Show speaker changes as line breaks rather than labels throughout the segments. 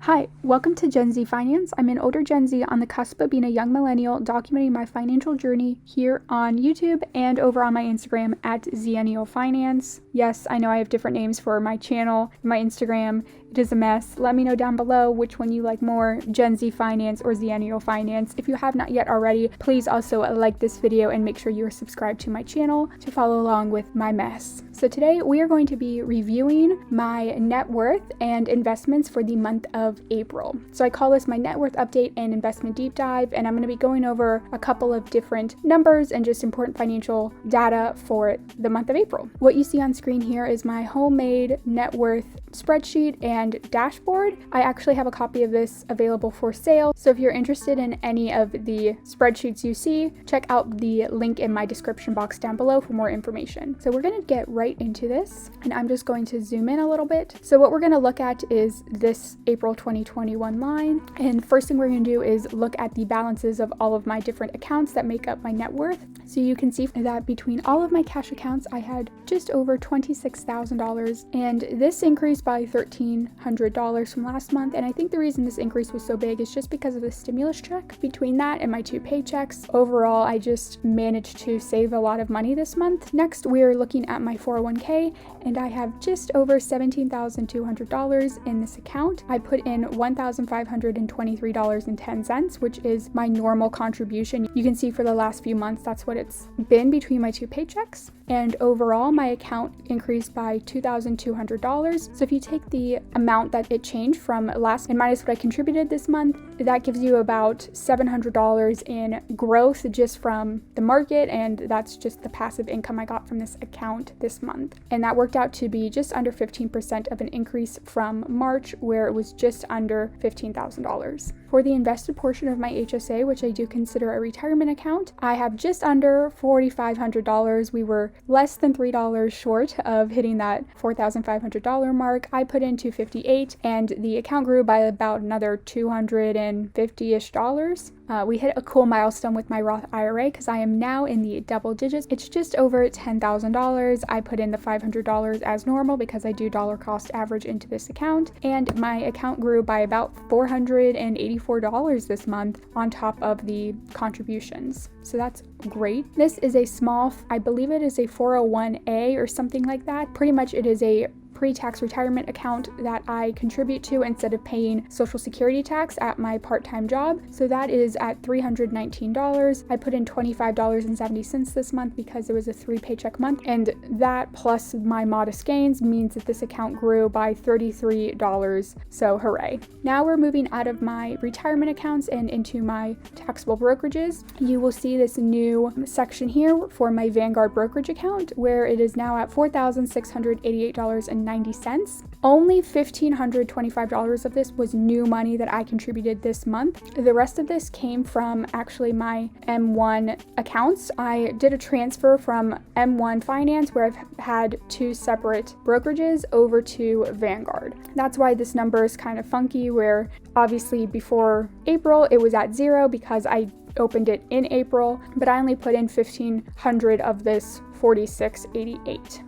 Hi, welcome to Gen Z Finance. I'm an older Gen Z on the cusp of being a young millennial, documenting my financial journey here on YouTube and over on my Instagram at Zennial Finance. Yes, I know I have different names for my channel, my Instagram. It is a mess. Let me know down below which one you like more, Gen Z Finance or Zennial Finance. If you have not yet already, please also like this video and make sure you are subscribed to my channel to follow along with my mess. So today we are going to be reviewing my net worth and investments for the month of April. So I call this my net worth update and investment deep dive, and I'm going to be going over a couple of different numbers and just important financial data for the month of April. What you see on screen here is my homemade net worth spreadsheet and dashboard. I actually have a copy of this available for sale, so if you're interested in any of the spreadsheets you see, check out the link in my description box down below for more information. So we're going to get right into this, and I'm just going to zoom in a little bit. So what we're going to look at is this April 2021 line, and first thing we're going to do is look at the balances of all of my different accounts that make up my net worth. So you can see that between all of my cash accounts I had just over $26,000, and this increased by $1,300 from last month. And I think the reason this increase was so big is just because of the stimulus check. Between that and my two paychecks, overall I just managed to save a lot of money this month. Next, we're looking at my 401k, and I have just over $17,200 in this account. I put in $1,523.10, which is my normal contribution. You can see for the last few months that's what it's been between my two paychecks. And overall, my account increased by $2,200. So if you take the amount that it changed from last and minus what I contributed this month, that gives you about $700 in growth just from the market, and that's just the passive income I got from this account this month. And that worked out to be just under 15% of an increase from March, where it was just under $15,000. For the invested portion of my HSA, which I do consider a retirement account, I have just under $4,500. We were less than $3 short of hitting that $4,500 mark. I put in $258, and the account grew by about another $250-ish. We hit a cool milestone with my Roth IRA because I am now in the double digits. It's just over $10,000. I put in the $500 as normal because I do dollar cost average into this account, and my account grew by about $484 this month on top of the contributions. So that's great. This is a small, I believe it is a 401a or something like that. Pretty much it is a pre-tax retirement account that I contribute to instead of paying Social Security tax at my part-time job. So that is at $319. I put in $25.70 this month because it was a 3-paycheck month, and that plus my modest gains means that this account grew by $33. So hooray. Now we're moving out of my retirement accounts and into my taxable brokerages. You will see this new section here for my Vanguard brokerage account, where it is now at $4,688.90. Only $1,525 of this was new money that I contributed this month. The rest of this came from actually my M1 accounts. I did a transfer from M1 Finance, where I've had two separate brokerages, over to Vanguard. That's why this number is kind of funky, where obviously before April it was at 0 because I opened it in April, but I only put in $1,500 of this $4,688.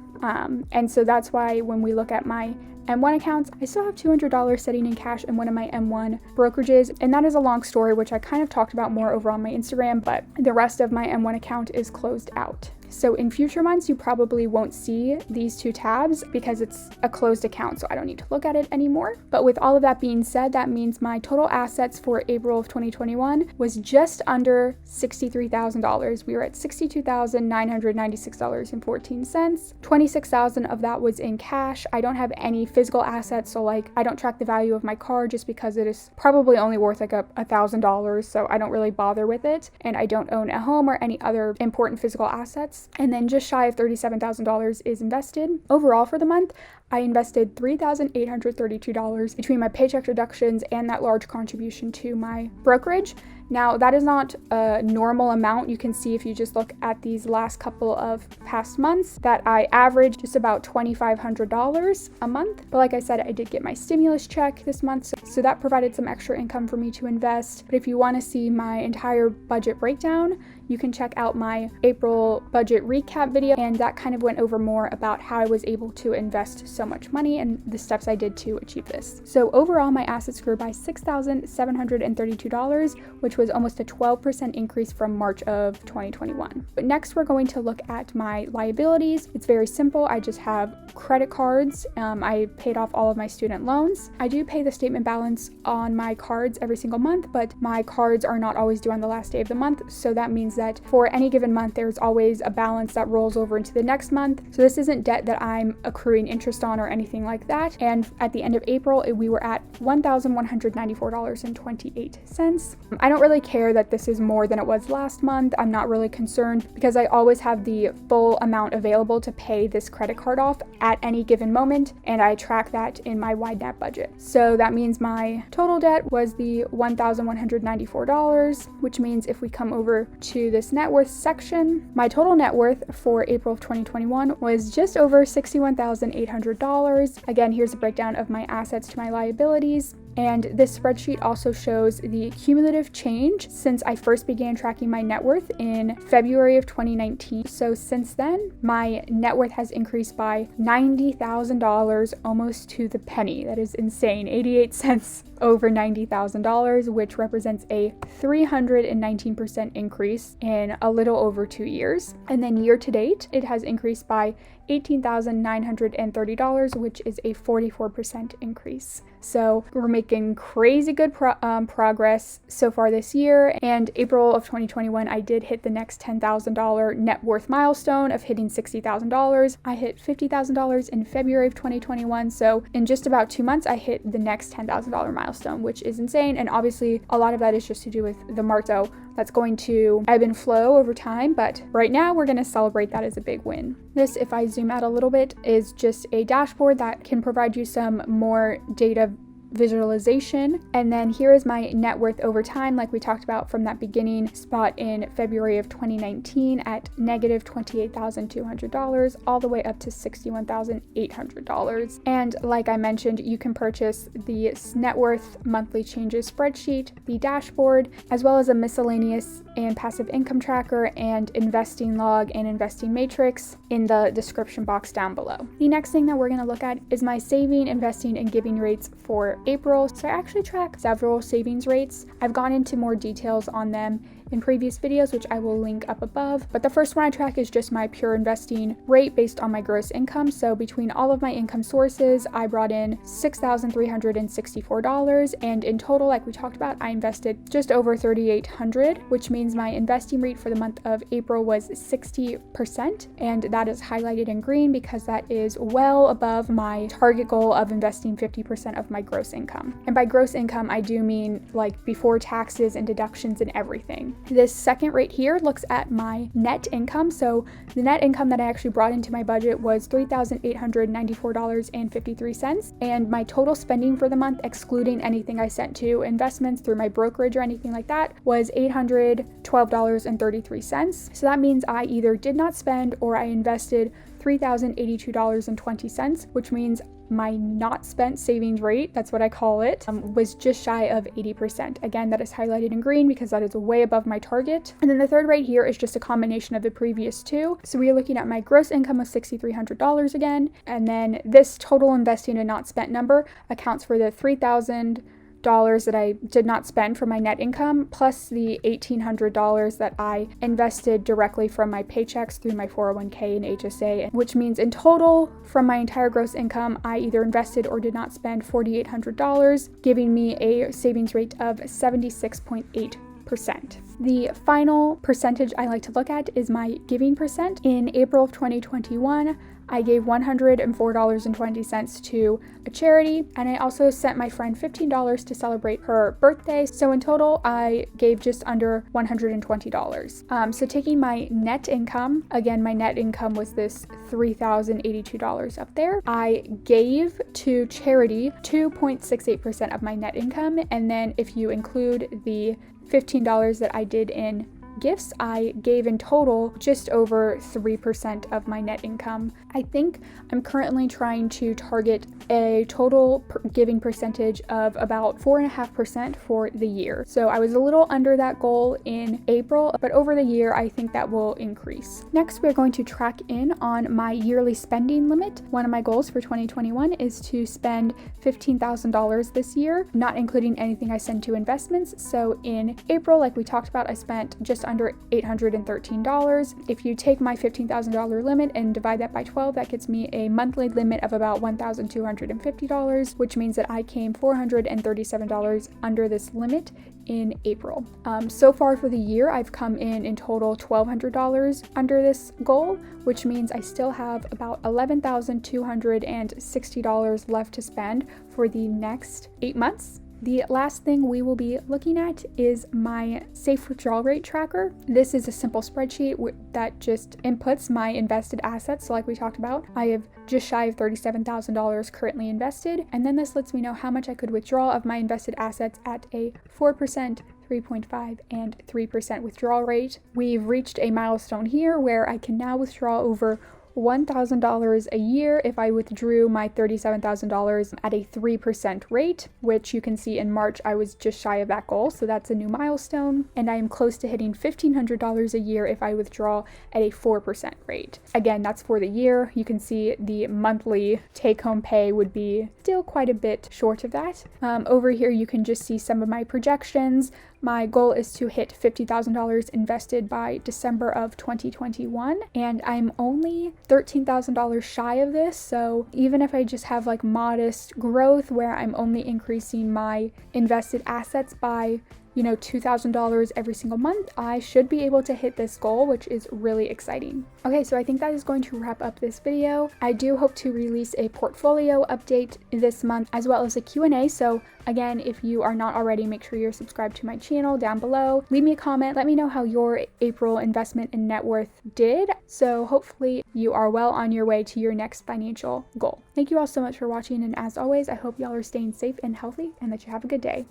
And so that's why when we look at my M1 accounts, I still have $200 sitting in cash in one of my M1 brokerages, and that is a long story, which I kind of talked about more over on my Instagram, but the rest of my M1 account is closed out. So in future months, you probably won't see these two tabs because it's a closed account, so I don't need to look at it anymore. But with all of that being said, that means my total assets for April of 2021 was just under $63,000. We were at $62,996.14. $26,000 of that was in cash. I don't have any physical assets, so like I don't track the value of my car just because it is probably only worth like $1,000, so I don't really bother with it. And I don't own a home or any other important physical assets. And then just shy of $37,000 is invested. Overall for the month, I invested $3,832 between my paycheck deductions and that large contribution to my brokerage. Now, that is not a normal amount. You can see if you just look at these last couple of past months that I averaged just about $2,500 a month. But like I said, I did get my stimulus check this month, so that provided some extra income for me to invest. But if you want to see my entire budget breakdown, you can check out my April budget recap video, and that kind of went over more about how I was able to invest so much money and the steps I did to achieve this. So overall, my assets grew by $6,732, which was almost a 12% increase from March of 2021. But next, we're going to look at my liabilities. It's very simple. I just have credit cards. I paid off all of my student loans. I do pay the statement balance on my cards every single month, but my cards are not always due on the last day of the month. So that means that for any given month, there's always a balance that rolls over into the next month. So this isn't debt that I'm accruing interest on or anything like that. And at the end of April, we were at $1,194.28. I don't really care that this is more than it was last month. I'm not really concerned because I always have the full amount available to pay this credit card off at any given moment, and I track that in my WideNet budget. So that means my total debt was the $1,194, which means if we come over to this net worth section, my total net worth for April of 2021 was just over $61,800. Again, here's a breakdown of my assets to my liabilities. And this spreadsheet also shows the cumulative change since I first began tracking my net worth in February of 2019. So since then, my net worth has increased by $90,000 almost to the penny. That is insane. 88 cents over $90,000, which represents a 319% increase in a little over 2 years. And then year to date, it has increased by $18,930, which is a 44% increase. So we're making crazy good progress so far this year. And April of 2021, I did hit the next $10,000 net worth milestone of hitting $60,000. I hit $50,000 in February of 2021. So in just about 2 months, I hit the next $10,000 milestone, which is insane. And obviously, a lot of that is just to do with the market. So that's going to ebb and flow over time, but right now we're going to celebrate that as a big win. This, if I zoom out a little bit, is just a dashboard that can provide you some more data visualization. And then here is my net worth over time, like we talked about from that beginning spot in February of 2019 at negative $28,200 all the way up to $61,800. And like I mentioned, you can purchase the net worth monthly changes spreadsheet, the dashboard, as well as a miscellaneous and passive income tracker and investing log and investing matrix in the description box down below. The next thing that we're going to look at is my saving, investing, and giving rates for April. So I actually track several savings rates. I've gone into more details on them in previous videos, which I will link up above. But the first one I track is just my pure investing rate based on my gross income. So between all of my income sources, I brought in $6,364. And in total, like we talked about, I invested just over $3,800, which means my investing rate for the month of April was 60%. And that is highlighted in green because that is well above my target goal of investing 50% of my gross income. And by gross income, I do mean like before taxes and deductions and everything. This second rate here looks at my net income. So the net income that I actually brought into my budget was $3,894.53. And my total spending for the month, excluding anything I sent to investments through my brokerage or anything like that, was $812.33. So that means I either did not spend or I invested $3,082.20, which means my not spent savings rate, that's what I call it, was just shy of 80%. Again, that is highlighted in green because that is way above my target. And then the third rate here is just a combination of the previous two. So we are looking at my gross income of $6,300 again, and then this total investing and not spent number accounts for the $3,000 that I did not spend from my net income, plus the $1,800 that I invested directly from my paychecks through my 401k and HSA, which means in total from my entire gross income, I either invested or did not spend $4,800, giving me a savings rate of 76.8%. The final percentage I like to look at is my giving percent. In April of 2021, I gave $104.20 to a charity, and I also sent my friend $15 to celebrate her birthday. So in total, I gave just under $120. So taking my net income, again, my net income was this $3,082 up there. I gave to charity 2.68% of my net income, and then if you include the $15 that I did in gifts, I gave in total just over 3% of my net income. I think I'm currently trying to target a total giving percentage of about 4.5% for the year. So I was a little under that goal in April, but over the year, I think that will increase. Next, we're going to track in on my yearly spending limit. One of my goals for 2021 is to spend $15,000 this year, not including anything I send to investments. So in April, like we talked about, I spent just under $813. If you take my $15,000 limit and divide that by 12, that gets me a monthly limit of about $1,250, which means that I came $437 under this limit in April. So far for the year, I've come in total $1,200 under this goal, which means I still have about $11,260 left to spend for the next 8 months. The last thing we will be looking at is my safe withdrawal rate tracker. This is a simple spreadsheet that just inputs my invested assets. So like we talked about, I have just shy of $37,000 currently invested. And then this lets me know how much I could withdraw of my invested assets at a 4%, 3.5, and 3% withdrawal rate. We've reached a milestone here where I can now withdraw over $1,000 a year if I withdrew my $37,000 at a 3% rate, which you can see in March I was just shy of that goal, so that's a new milestone. And I am close to hitting $1,500 a year if I withdraw at a 4% rate. Again, that's for the year. You can see the monthly take-home pay would be still quite a bit short of that. Over here you can just see some of my projections. My goal is to hit $50,000 invested by December of 2021, and I'm only $13,000 shy of this. So even if I just have like modest growth where I'm only increasing my invested assets by $2,000 every single month, I should be able to hit this goal, which is really exciting. Okay, so I think that is going to wrap up this video. I do hope to release a portfolio update this month as well as a Q&A. So again, if you are not already, make sure you're subscribed to my channel down below. Leave me a comment. Let me know how your April investment and net worth did. So hopefully you are well on your way to your next financial goal. Thank you all so much for watching. And as always, I hope y'all are staying safe and healthy and that you have a good day.